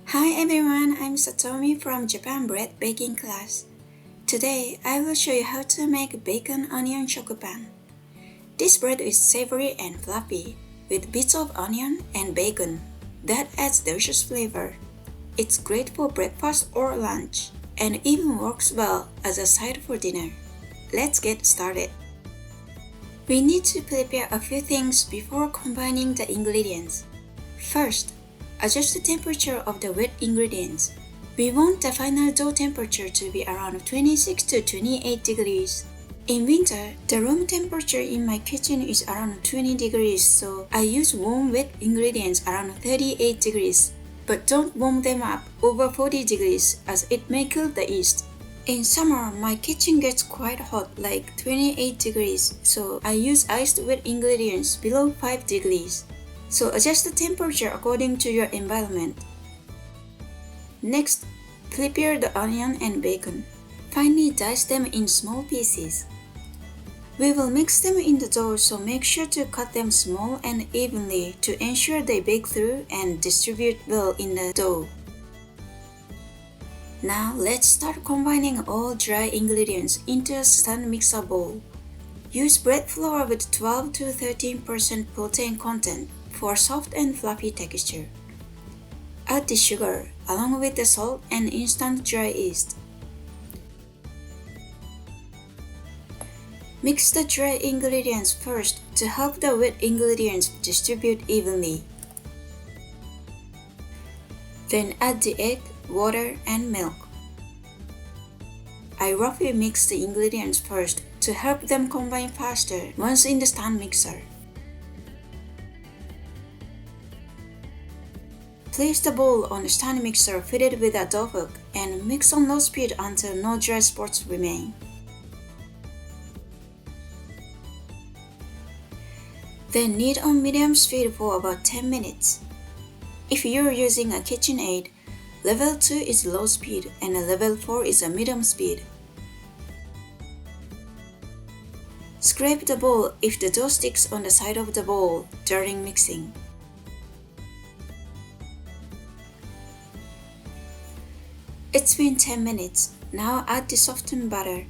Hi everyone, I'm Satomi from Japan Bread Baking Class. Today, I will show you how to make Bacon Onion Shokupan. This bread is savory and fluffy, with bits of onion and bacon. That adds delicious flavor. It's great for breakfast or lunch, and even works well as a side for dinner. Let's get started. We need to prepare a few things before combining the ingredients. First, adjust the temperature of the wet ingredients. We want the final dough temperature to be around 26 to 28 degrees. In winter, the room temperature in my kitchen is around 20 degrees, so I use warm wet ingredients around 38 degrees. But don't warm them up over 40 degrees as it may kill the yeast. In summer, my kitchen gets quite hot, like 28 degrees, so I use iced wet ingredients below 5 degrees. So adjust the temperature according to your environment. Next, prepare the onion and bacon. Finely dice them in small pieces. We will mix them in the dough, so make sure to cut them small and evenly to ensure they bake through and distribute well in the dough. Now let's start combining all dry ingredients into a stand mixer bowl. Use bread flour with 12 to 13% protein content for soft and fluffy texture. Add the sugar along with the salt and instant dry yeast. Mix the dry ingredients first to help the wet ingredients distribute evenly. Then add the egg, water, and milk. I roughly mix the ingredients first to help them combine faster once in the stand mixer. Place the bowl on the stand mixer fitted with a dough hook and mix on low speed until no dry spots remain. Then knead on medium speed for about 10 minutes. If you're using a KitchenAid, level 2 is low speed and level 4 is a medium speed. Scrape the bowl if the dough sticks on the side of the bowl during mixing. It's been 10 minutes. Now add the softened butter.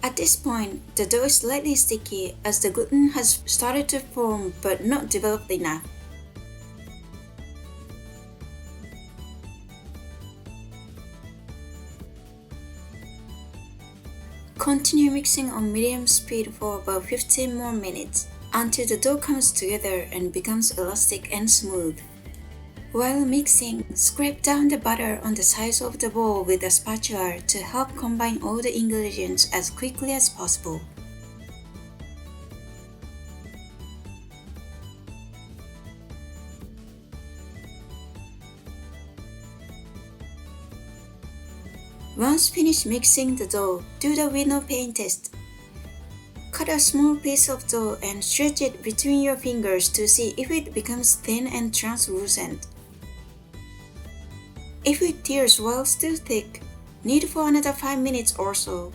At this point, the dough is slightly sticky as the gluten has started to form but not developed enough. Continue mixing on medium speed for about 15 more minutes until the dough comes together and becomes elastic and smooth. While mixing, scrape down the butter on the sides of the bowl with a spatula to help combine all the ingredients as quickly as possible. Once finished mixing the dough, do the window pane test. Cut a small piece of dough and stretch it between your fingers to see if it becomes thin and translucent. If it tears while still thick, knead for another 5 minutes or so.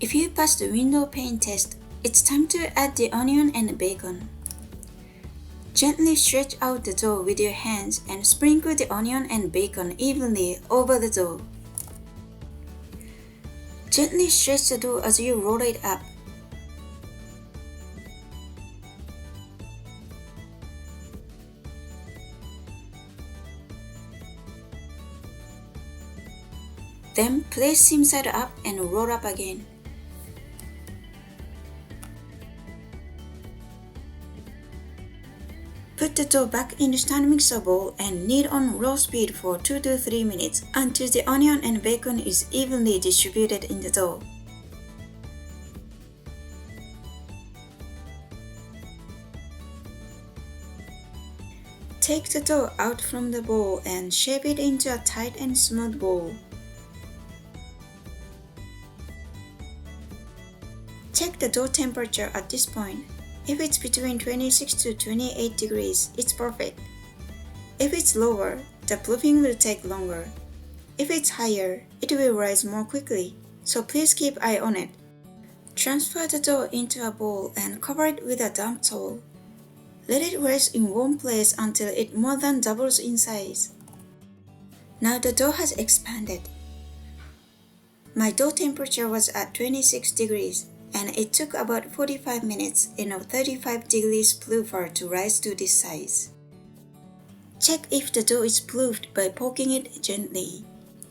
If you pass the window pane test, it's time to add the onion and bacon. Gently stretch out the dough with your hands and sprinkle the onion and bacon evenly over the dough. Gently stretch the dough as you roll it up. Then place same side up and roll up again. Put the dough back in the stand mixer bowl and knead on low speed for 2 to 3 minutes until the onion and bacon is evenly distributed in the dough. Take the dough out from the bowl and shape it into a tight and smooth ball. Check the dough temperature at this point. If it's between 26 to 28 degrees, it's perfect. If it's lower, the proofing will take longer. If it's higher, it will rise more quickly, so please keep eye on it. Transfer the dough into a bowl and cover it with a damp towel. Let it rest in warm place until it more than doubles in size. Now the dough has expanded. My dough temperature was at 26 degrees and it took about 45 minutes in a 35 degrees plouffer to rise to this size. Check if the dough is ploufed by poking it gently.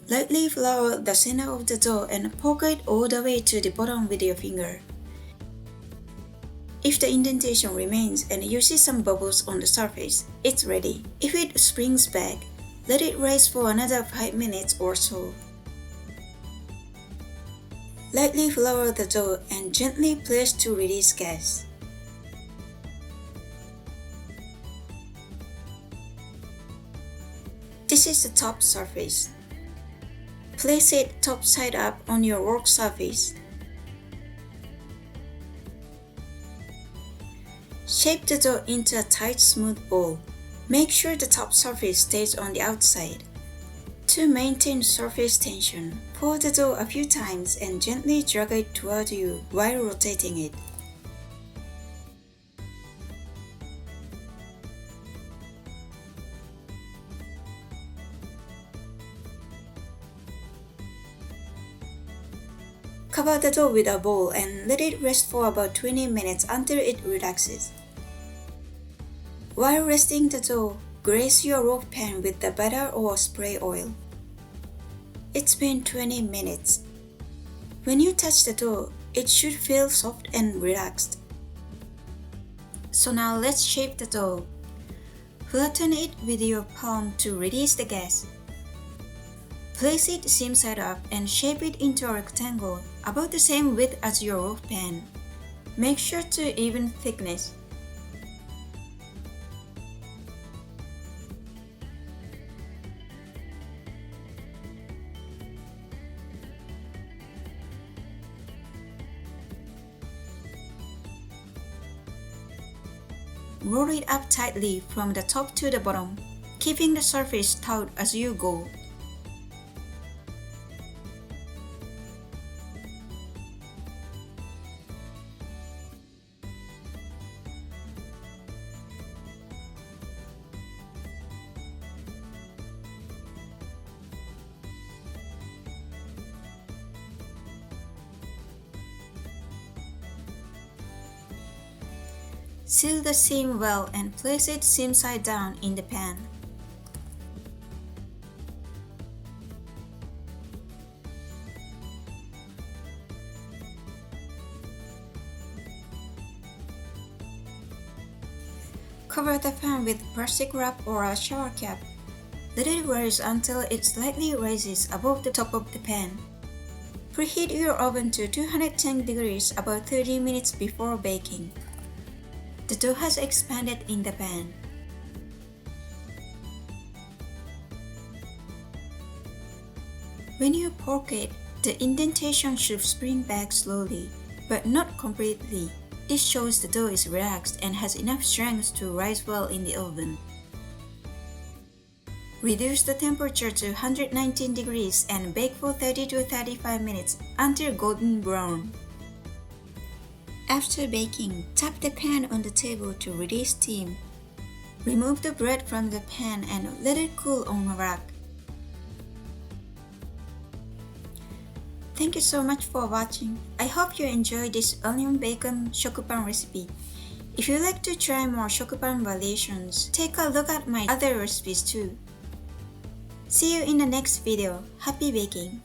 Lightly flour the center of the dough and poke it all the way to the bottom with your finger. If the indentation remains and you see some bubbles on the surface, it's ready. If it springs back, let it rise for another 5 minutes or so. Lightly flour the dough and gently place to release gas. This is the top surface. Place it top side up on your work surface. Shape the dough into a tight, smooth ball. Make sure the top surface stays on the outside. To maintain surface tension, pour the dough a few times and gently drag it toward you while rotating it. Cover the dough with a bowl and let it rest for about 20 minutes until it relaxes. While resting the dough, grease your loaf pan with the butter or spray oil. It's been 20 minutes. When you touch the dough, it should feel soft and relaxed. So now let's shape the dough. Flatten it with your palm to release the gas. Place it seam side up and shape it into a rectangle about the same width as your loaf pan. Make sure to even thickness. Roll it up tightly from the top to the bottom, keeping the surface taut as you go. Seal the seam well and place it seam side down in the pan. Cover the pan with plastic wrap or a shower cap. Let it rise until it slightly rises above the top of the pan. Preheat your oven to 210 degrees about 30 minutes before baking. The dough has expanded in the pan. When you poke it, the indentation should spring back slowly, but not completely. This shows the dough is relaxed and has enough strength to rise well in the oven. Reduce the temperature to 119 degrees and bake for 30 to 35 minutes until golden brown. After baking, tap the pan on the table to release steam. Remove the bread from the pan and let it cool on a rack. Thank you so much for watching. I hope you enjoyed this onion bacon shokupan recipe. If you'd like to try more shokupan variations, take a look at my other recipes too. See you in the next video. Happy baking!